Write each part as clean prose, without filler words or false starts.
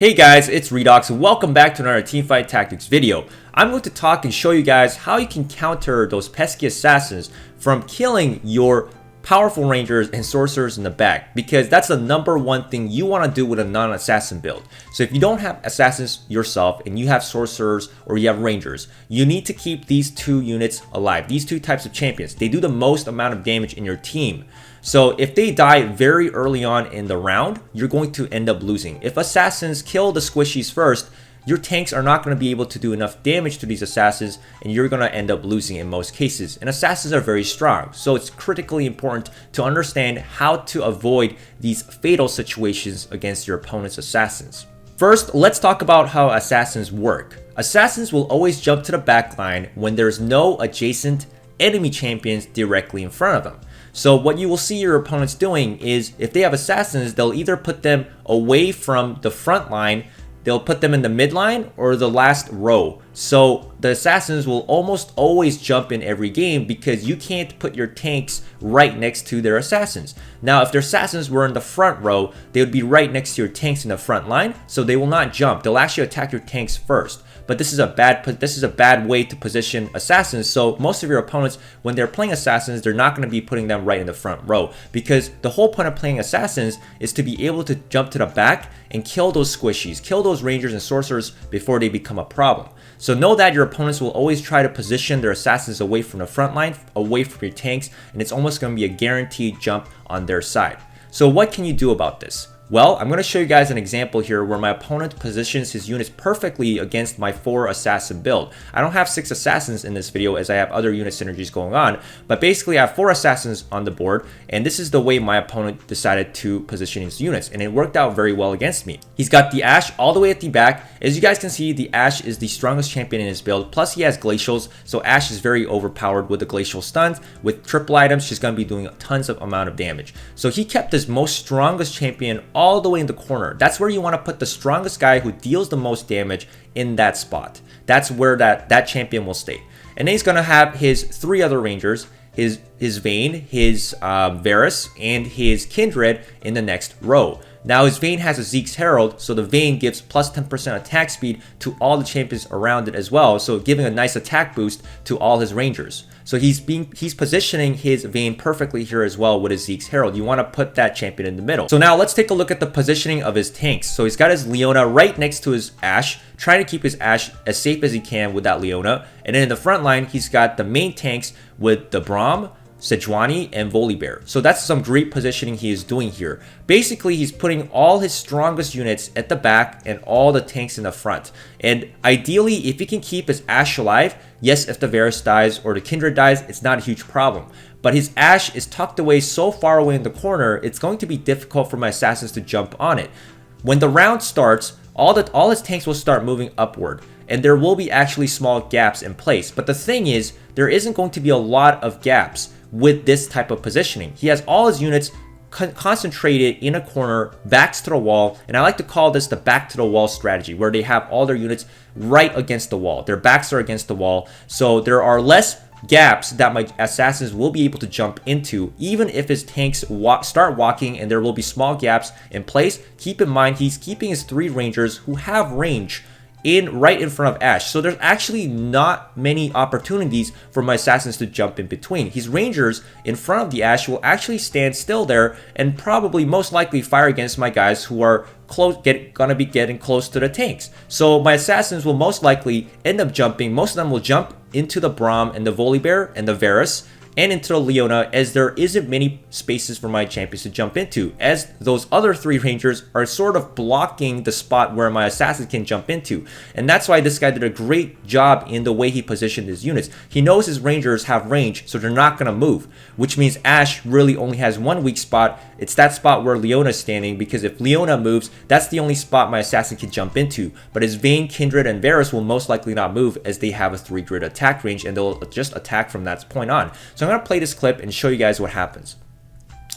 Hey guys, it's Redox and welcome back to another Teamfight Tactics video. I'm going to talk and show you guys how you can counter those pesky assassins from killing your powerful rangers and sorcerers in the back, because that's the number one thing you want to do with a non-assassin build. So if you don't have assassins yourself and you have sorcerers or you have rangers, you need to keep these two units alive. These two types of champions, they do the most amount of damage in your team. So if they die very early on in the round, you're going to end up losing. If assassins kill the squishies first, your tanks are not going to be able to do enough damage to these assassins and you're going to end up losing in most cases. And assassins are very strong, so it's critically important to understand how to avoid these fatal situations against your opponent's assassins. First, let's talk about how assassins work. Assassins will always jump to the back line when there's no adjacent enemy champions directly in front of them. So what you will see your opponents doing is, if they have assassins, they'll either put them away from the front line, they'll put them in the mid line or the last row. So the assassins will almost always jump in every game because you can't put your tanks right next to their assassins. Now, if their assassins were in the front row, they would be right next to your tanks in the front line, so they will not jump. They'll actually attack your tanks first. But this is a bad way to position assassins. So most of your opponents, when they're playing assassins, they're not going to be putting them right in the front row, because the whole point of playing assassins is to be able to jump to the back and kill those squishies, kill those rangers and sorcerers before they become a problem. So know that your opponents will always try to position their assassins away from the front line, away from your tanks, and it's almost going to be a guaranteed jump on their side. So what can you do about this? Well, I'm going to show you guys an example here where my opponent positions his units perfectly against my 4 assassin build. I don't have 6 assassins in this video as I have other unit synergies going on, but basically I have 4 assassins on the board, and this is the way my opponent decided to position his units, and it worked out very well against me. He's got the Ashe all the way at the back. As you guys can see, the Ashe is the strongest champion in his build, plus he has glacials, so Ashe is very overpowered with the glacial stuns. With triple items, she's going to be doing tons of amount of damage. So he kept his most strongest champion all the way in the corner. That's where you want to put the strongest guy who deals the most damage in that spot. That's where that champion will stay. And then he's going to have his 3 other rangers, his Vayne, his Varus, and his Kindred in the next row. Now his Vayne has a Zeke's Herald, so the Vayne gives plus 10% attack speed to all the champions around it as well, so giving a nice attack boost to all his rangers. So he's positioning his Vayne perfectly here as well with his Zeke's Herald. You want to put that champion in the middle. So now let's take a look at the positioning of his tanks. So he's got his Leona right next to his Ashe, trying to keep his Ashe as safe as he can with that Leona. And then in the front line, he's got the main tanks with the Braum, Sejuani, and Volibear. So that's some great positioning he is doing here. Basically, he's putting all his strongest units at the back and all the tanks in the front. And ideally, if he can keep his Ashe alive, yes, if the Varus dies or the Kindred dies, it's not a huge problem. But his Ashe is tucked away so far away in the corner, it's going to be difficult for my assassins to jump on it. When the round starts, all his tanks will start moving upward, and there will be actually small gaps in place. But the thing is, there isn't going to be a lot of gaps with this type of positioning. He has all his units concentrated in a corner, backs to the wall, and I like to call this the back to the wall strategy, where they have all their units right against the wall. Their backs are against the wall, so there are less gaps that my assassins will be able to jump into, even if his tanks start walking and there will be small gaps in place. Keep in mind, he's keeping his 3 rangers who have range right in front of Ashe. So there's actually not many opportunities for my assassins to jump in between. His rangers in front of the Ashe will actually stand still there and probably most likely fire against my guys who are gonna be getting close to the tanks. So my assassins will most likely end up jumping. Most of them will jump into the Braum and the Volibear and the Varus and into the Leona, as there isn't many spaces for my champions to jump into, as those other 3 rangers are sort of blocking the spot where my assassins can jump into. And that's why this guy did a great job in the way he positioned his units. He knows his rangers have range, so they're not going to move, which means Ashe really only has one weak spot. It's that spot where Leona is standing, because if Leona moves, that's the only spot my assassin can jump into. But his Vayne, Kindred, and Varus will most likely not move, as they have a 3 grid attack range, and they'll just attack from that point on. So I'm going to play this clip and show you guys what happens.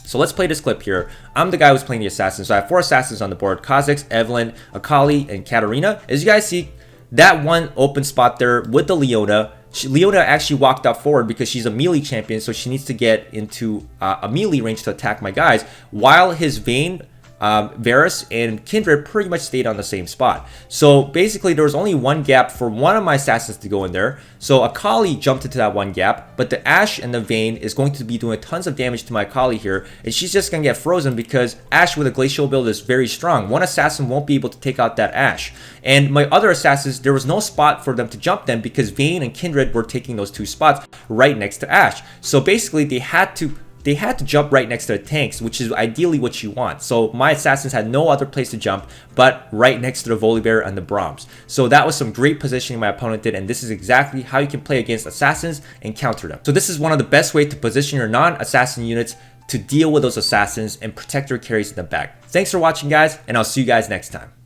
So let's play this clip here. I'm the guy who's playing the assassins. So I have 4 assassins on the board: Kha'Zix, Evelynn, Akali, and Katarina. As you guys see, that one open spot there with the Leona, Leona actually walked out forward because she's a melee champion, so she needs to get into a melee range to attack my guys, while his Vayne Varus and Kindred pretty much stayed on the same spot. So basically there was only one gap for one of my assassins to go in there. So Akali jumped into that one gap, but the Ashe and the Vayne is going to be doing tons of damage to my Akali here, and she's just going to get frozen because Ashe with a glacial build is very strong. One assassin won't be able to take out that Ashe. And my other assassins, there was no spot for them to jump them because Vayne and Kindred were taking those two spots right next to Ashe. So basically they had to jump right next to the tanks, which is ideally what you want. So my assassins had no other place to jump but right next to the Volibear and the Brahms. So that was some great positioning my opponent did, and this is exactly how you can play against assassins and counter them. So this is one of the best ways to position your non-assassin units to deal with those assassins and protect your carries in the back. Thanks for watching, guys, and I'll see you guys next time.